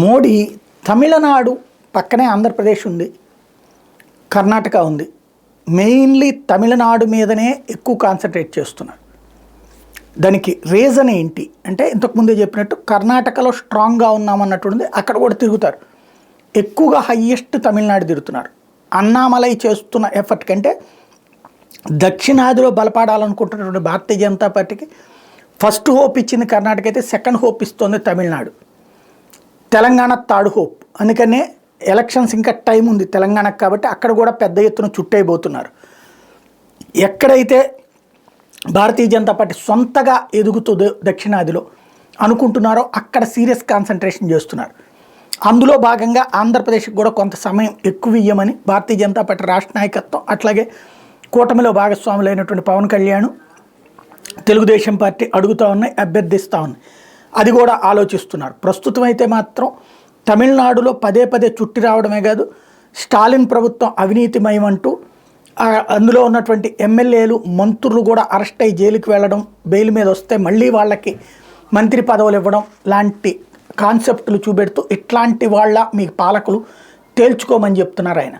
మోడీ తమిళనాడు పక్కనే ఆంధ్రప్రదేశ్ ఉంది, కర్ణాటక ఉంది. మెయిన్లీ తమిళనాడు మీదనే ఎక్కువ కాన్సన్ట్రేట్ చేస్తున్నారు. దానికి రీజన్ ఏంటి అంటే, ఇంతకుముందే చెప్పినట్టు కర్ణాటకలో స్ట్రాంగ్గా ఉన్నామన్నట్టుంది, అక్కడ కూడా తిరుగుతారు. ఎక్కువగా హయ్యెస్ట్ తమిళనాడు తిరుగుతున్నారు. అన్నామలై చేస్తున్న ఎఫర్ట్ కంటే దక్షిణాదిలో బలపడాలనుకుంటున్నటువంటి భారతీయ జనతా పార్టీకి ఫస్ట్ హోప్ ఇచ్చింది కర్ణాటక అయితే, సెకండ్ హోప్ ఇస్తుంది తమిళనాడు. Telangana third hope. అందుకనే ఎలక్షన్స్ ఇంకా టైం ఉంది తెలంగాణకు, కాబట్టి అక్కడ కూడా పెద్ద ఎత్తున చుట్టైపోతున్నారు. ఎక్కడైతే భారతీయ జనతా పార్టీ సొంతగా ఎదుగుతుందో దక్షిణాదిలో అనుకుంటున్నారో అక్కడ సీరియస్ కాన్సన్ట్రేషన్ చేస్తున్నారు. అందులో భాగంగా ఆంధ్రప్రదేశ్కి కూడా కొంత సమయం ఎక్కువ ఇయ్యమని భారతీయ జనతా పార్టీ రాష్ట్ర నాయకత్వం, అట్లాగే కూటమిలో భాగస్వాములైనటువంటి పవన్ కళ్యాణ్, తెలుగుదేశం పార్టీ అడుగుతూ ఉన్నాయి, అభ్యర్థిస్తూ ఉన్నాయి. అది కూడా ఆలోచిస్తున్నారు. ప్రస్తుతం అయితే మాత్రం తమిళనాడులో పదే పదే చుట్టి రావడమే కాదు, స్టాలిన్ ప్రభుత్వం అవినీతిమయం అంటూ అందులో ఉన్నటువంటి ఎమ్మెల్యేలు, మంత్రులు కూడా అరెస్ట్ అయ్యి జైలుకి వెళ్ళడం, బెయిల్ మీద వస్తే మళ్ళీ వాళ్ళకి మంత్రి పదవులు ఇవ్వడం లాంటి కాన్సెప్టులు చూపెడుతూ ఇట్లాంటి వాళ్ళ మీ పాలకులు తేల్చుకోమని చెప్తున్నారు ఆయన.